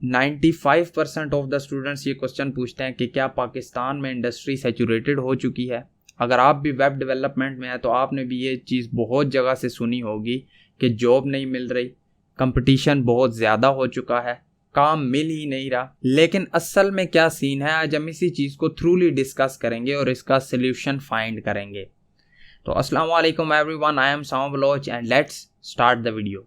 95% of the students ये question पूछते हैं कि क्या पाकिस्तान में इंडस्ट्री सैचुरेटेड हो चुकी है। अगर आप भी वेब डेवलपमेंट में हैं तो आपने भी ये चीज़ बहुत जगह से सुनी होगी कि जॉब नहीं मिल रही, कंपटीशन बहुत ज़्यादा हो चुका है, काम मिल ही नहीं रहा। लेकिन असल में क्या सीन है, आज हम इसी चीज़ को थ्रूली डिस्कस करेंगे और इसका सल्यूशन फाइंड करेंगे। तो अस्सलाम वालेकुम everyone, I am Sam Baloch and let's start the video.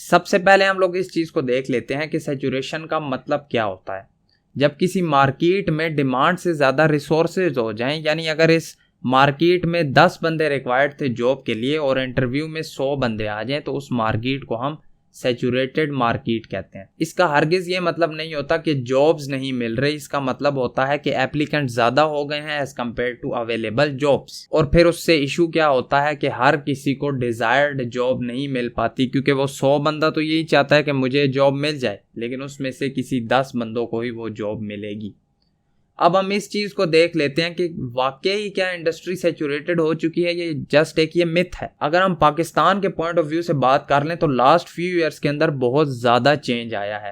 सबसे पहले हम लोग इस चीज़ को देख लेते हैं कि सैचुरेशन का मतलब क्या होता है। जब किसी मार्केट में डिमांड से ज़्यादा रिसोर्सेज हो जाएं, यानी अगर इस मार्केट में 10 बंदे रिक्वायर्ड थे जॉब के लिए और इंटरव्यू में 100 बंदे आ जाएं, तो उस मार्केट को हम सैचुरेटेड मार्केट कहते हैं। इसका हरगिज़ ये मतलब नहीं होता कि जॉब्स नहीं मिल रही, इसका मतलब होता है कि एप्लीकेंट ज़्यादा हो गए हैं as compared to available jobs. और फिर उससे इशू क्या होता है कि हर किसी को डिज़ायर्ड जॉब नहीं मिल पाती, क्योंकि वो 100 बंदा तो यही चाहता है कि मुझे जॉब मिल जाए, लेकिन उसमें से किसी 10 बंदों को ही वो जॉब मिलेगी। अब हम इस चीज़ को देख लेते हैं कि वाकई क्या इंडस्ट्री सैचुरेटेड हो चुकी है, ये जस्ट एक मिथ है। अगर हम पाकिस्तान के पॉइंट ऑफ व्यू से बात कर लें तो लास्ट फ्यू ईयर्स के अंदर बहुत ज़्यादा चेंज आया है।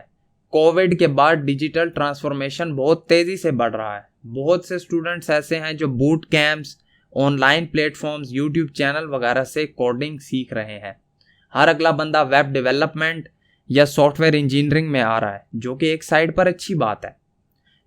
कोविड के बाद डिजिटल ट्रांसफॉर्मेशन बहुत तेज़ी से बढ़ रहा है। बहुत से स्टूडेंट्स ऐसे हैं जो boot camps, online platforms, YouTube channel वगैरह से कोडिंग सीख रहे हैं। हर अगला बंदा वेब डेवलपमेंट या सॉफ्टवेयर इंजीनियरिंग में आ रहा है, जो कि एक साइड पर अच्छी बात है।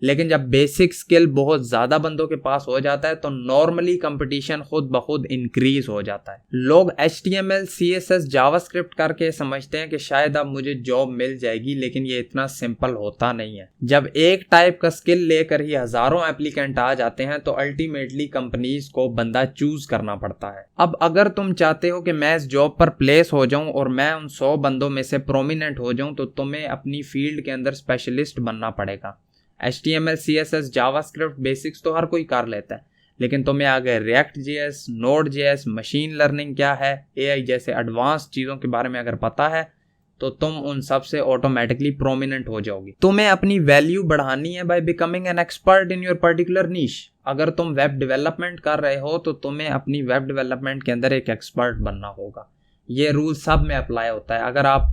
लेकिन जब बेसिक स्किल बहुत ज़्यादा बंदों के पास हो जाता है तो नॉर्मली कंपटीशन खुद ब खुद इंक्रीज हो जाता है। लोग HTML, CSS, जावास्क्रिप्ट करके समझते हैं कि शायद अब मुझे जॉब मिल जाएगी, लेकिन ये इतना सिंपल होता नहीं है। जब एक टाइप का स्किल लेकर ही हज़ारों एप्लीकेंट आ जाते हैं तो अल्टीमेटली कंपनीज को बंदा चूज करना पड़ता है। अब अगर तुम चाहते हो कि मैं इस जॉब पर प्लेस हो जाऊं और मैं उन 100 बंदों में से प्रोमिनेंट हो जाऊं, तो तुम्हें अपनी फील्ड के अंदर स्पेशलिस्ट बनना पड़ेगा। HTML, CSS, जावास्क्रिप्ट बेसिक्स तो हर कोई कर लेता है, लेकिन तुम्हें आगे React.js, Node.js, मशीन लर्निंग क्या है, AI जैसे एडवांस चीज़ों के बारे में अगर पता है तो तुम उन सब से ऑटोमेटिकली प्रोमिनेंट हो जाओगी। तुम्हें अपनी वैल्यू बढ़ानी है by becoming an expert in your particular नीश। अगर तुम वेब डेवलपमेंट कर रहे हो तो तुम्हें अपनी वेब डेवलपमेंट के अंदर एक एक्सपर्ट बनना होगा। ये रूल सब में अप्लाई होता है। अगर आप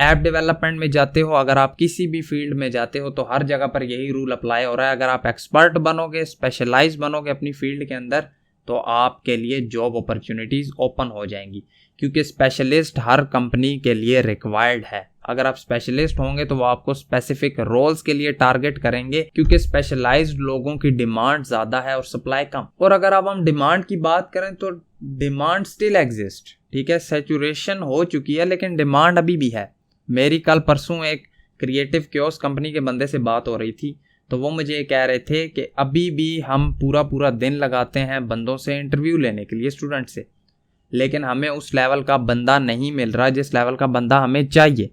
ऐप डेवलपमेंट में जाते हो, अगर आप किसी भी फील्ड में जाते हो, तो हर जगह पर यही रूल अप्लाई हो रहा है। अगर आप एक्सपर्ट बनोगे, स्पेशलाइज बनोगे अपनी फील्ड के अंदर, तो आपके लिए जॉब अपॉर्चुनिटीज़ ओपन हो जाएंगी, क्योंकि स्पेशलिस्ट हर कंपनी के लिए रिक्वायर्ड है। अगर आप स्पेशलिस्ट होंगे तो वो आपको स्पेसिफिक रोल्स के लिए टारगेट करेंगे, क्योंकि स्पेशलाइज्ड लोगों की डिमांड ज़्यादा है और सप्लाई कम। और अगर अब हम डिमांड की बात करें तो डिमांड स्टिल एग्जिस्ट, ठीक है। सैचुरेशन हो चुकी है लेकिन डिमांड अभी भी है। मेरी कल परसों एक क्रिएटिव क्योस कंपनी के बंदे से बात हो रही थी, तो वो मुझे ये कह रहे थे कि अभी भी हम पूरा दिन लगाते हैं बंदों से इंटरव्यू लेने के लिए, स्टूडेंट से, लेकिन हमें उस लेवल का बंदा नहीं मिल रहा जिस लेवल का बंदा हमें चाहिए।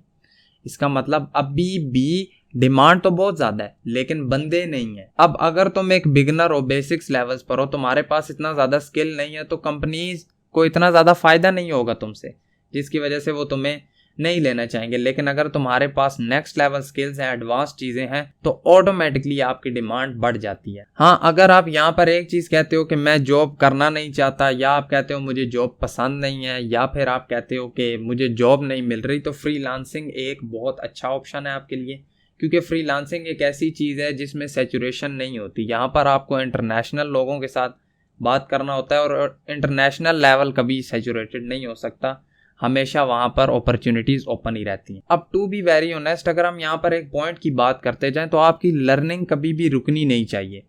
इसका मतलब अभी भी डिमांड तो बहुत ज़्यादा है लेकिन बंदे नहीं है। अब अगर तुम एक बिगनर हो, बेसिक्स लेवल्स पर हो, तुम्हारे पास इतना ज़्यादा स्किल नहीं है, तो कंपनीज को इतना ज़्यादा फ़ायदा नहीं होगा तुमसे, जिसकी वजह से वो तुम्हें नहीं लेना चाहेंगे। लेकिन अगर तुम्हारे पास नेक्स्ट लेवल स्किल्स हैं, एडवांस चीज़ें हैं, तो ऑटोमेटिकली आपकी डिमांड बढ़ जाती है। हाँ, अगर आप यहाँ पर एक चीज़ कहते हो कि मैं जॉब करना नहीं चाहता, या आप कहते हो मुझे जॉब पसंद नहीं है, या फिर आप कहते हो कि मुझे जॉब नहीं मिल रही, तो फ्रीलांसिंग एक बहुत अच्छा ऑप्शन है आपके लिए, क्योंकि फ्रीलांसिंग एक ऐसी चीज़ है जिसमें सैचुरेशन नहीं होती। यहाँ पर आपको इंटरनेशनल लोगों के साथ बात करना होता है और इंटरनेशनल लेवल कभी सैचुरेटेड नहीं हो सकता, हमेशा वहाँ पर अपॉर्चुनिटीज़ ओपन ही रहती हैं। अब टू बी वेरी ऑनेस्ट, अगर हम यहाँ पर एक पॉइंट की बात करते जाएं तो आपकी लर्निंग कभी भी रुकनी नहीं चाहिए।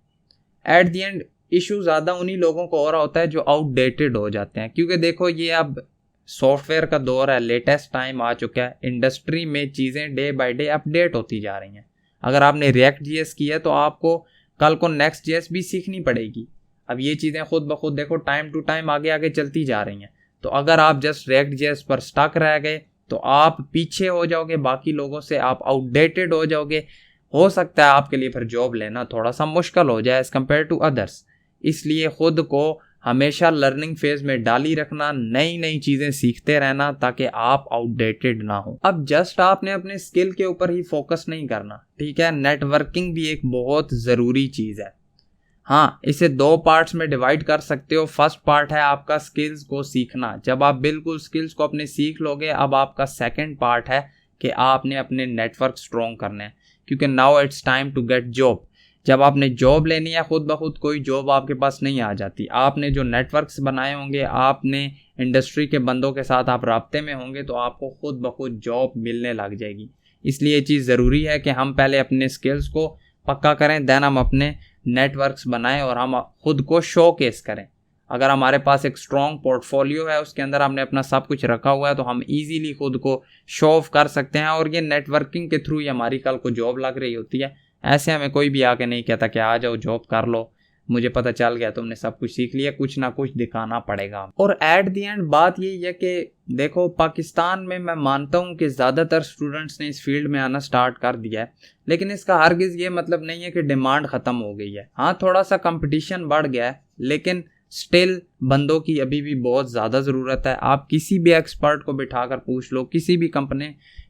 एट दी एंड इशू ज़्यादा उन्हीं लोगों को हो रहा होता है जो आउटडेटेड हो जाते हैं, क्योंकि देखो ये अब सॉफ्टवेयर का दौर है, लेटेस्ट टाइम आ चुका है, इंडस्ट्री में चीज़ें डे बाय डे अपडेट होती जा रही हैं। अगर आपने React.js की है तो आपको कल को Next.js भी सीखनी पड़ेगी। अब ये चीज़ें खुद ब खुद देखो टाइम टू टाइम आगे आगे चलती जा रही हैं। तो अगर आप जस्ट React.js पर स्टक रह गए तो आप पीछे हो जाओगे बाकी लोगों से, आप आउटडेटेड हो जाओगे। हो सकता है आपके लिए फिर जॉब लेना थोड़ा सा मुश्किल हो जाए एज़ कम्पेयर टू अदर्स। इसलिए खुद को हमेशा लर्निंग फेज में डाली रखना, नई नई चीज़ें सीखते रहना, ताकि आप आउटडेटेड ना हो। अब जस्ट आपने अपने स्किल के ऊपर ही फोकस नहीं करना, ठीक है। नेटवर्किंग भी एक बहुत ज़रूरी चीज़ है। हाँ, इसे 2 पार्ट्स में डिवाइड कर सकते हो। फर्स्ट पार्ट है आपका स्किल्स को सीखना। जब आप बिल्कुल स्किल्स को अपने सीख लोगे, अब आपका सेकंड पार्ट है कि आपने अपने नेटवर्क स्ट्रॉन्ग करने हैं, क्योंकि now it's time to get job. जब आपने जॉब लेनी है, खुद ब खुद कोई जॉब आपके पास नहीं आ जाती। आपने जो नेटवर्क्स बनाए होंगे, आपने इंडस्ट्री के बंदों के साथ आप राब्ते में होंगे, तो आपको खुद ब खुद जॉब मिलने लग जाएगी। इसलिए ये चीज़ ज़रूरी है कि हम पहले अपने स्किल्स को पक्का करें, देन हम अपने नेटवर्क्स बनाएं और हम खुद को शोकेस करें। अगर हमारे पास एक स्ट्रॉन्ग पोर्टफोलियो है, उसके अंदर हमने अपना सब कुछ रखा हुआ है, तो हम इजीली खुद को शो ऑफ कर सकते हैं। और ये नेटवर्किंग के थ्रू ही हमारी कल को जॉब लग रही होती है। ऐसे हमें कोई भी आके नहीं कहता कि आ जाओ जॉब कर लो, मुझे पता चल गया तुमने सब कुछ सीख लिया। कुछ ना कुछ दिखाना पड़ेगा। और एट द एंड बात यही है कि देखो, पाकिस्तान में मैं मानता हूँ कि ज़्यादातर स्टूडेंट्स ने इस फील्ड में आना स्टार्ट कर दिया है, लेकिन इसका हरगिज़ ये मतलब नहीं है कि डिमांड ख़त्म हो गई है। हाँ, थोड़ा सा कंपटीशन बढ़ गया है, लेकिन स्टिल बंदों की अभी भी बहुत ज़्यादा ज़रूरत है। आप किसी भी एक्सपर्ट को बिठाकर पूछ लो, किसी भी कंपनी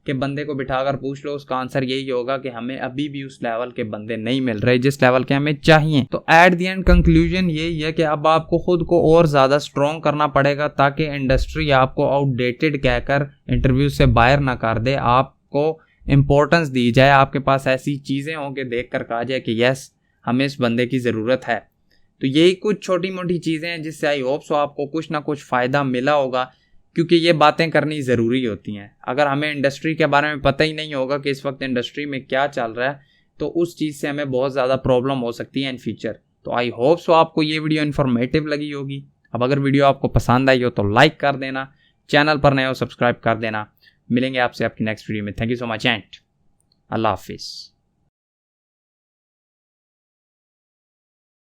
के बंदे को बिठाकर पूछ लो, उसका आंसर यही होगा कि हमें अभी भी उस लेवल के बंदे नहीं मिल रहे जिस लेवल के हमें चाहिए। तो एट द एंड कंक्लूजन यही है कि अब आपको खुद को और ज़्यादा स्ट्रॉन्ग करना पड़ेगा, ताकि इंडस्ट्री आपको आउटडेटेड कहकर इंटरव्यू से बाहर ना कर दे। आपको इम्पोर्टेंस दी जाए, आपके पास ऐसी चीज़ें हों कि देख कर कहा जाए कि यस, हमें इस बंदे की ज़रूरत है। तो यही कुछ छोटी मोटी चीज़ें हैं जिससे आई होप सो आपको कुछ ना कुछ फ़ायदा मिला होगा, क्योंकि ये बातें करनी ज़रूरी होती हैं। अगर हमें इंडस्ट्री के बारे में पता ही नहीं होगा कि इस वक्त इंडस्ट्री में क्या चल रहा है, तो उस चीज़ से हमें बहुत ज़्यादा प्रॉब्लम हो सकती है इन फ्यूचर। तो आई होप सो आपको ये वीडियो इन्फॉर्मेटिव लगी होगी। अब अगर वीडियो आपको पसंद आई हो तो लाइक कर देना, चैनल पर नए हो सब्सक्राइब कर देना। मिलेंगे आपसे आपकी नेक्स्ट वीडियो में। Thank you so much and अल्लाह हाफिज़।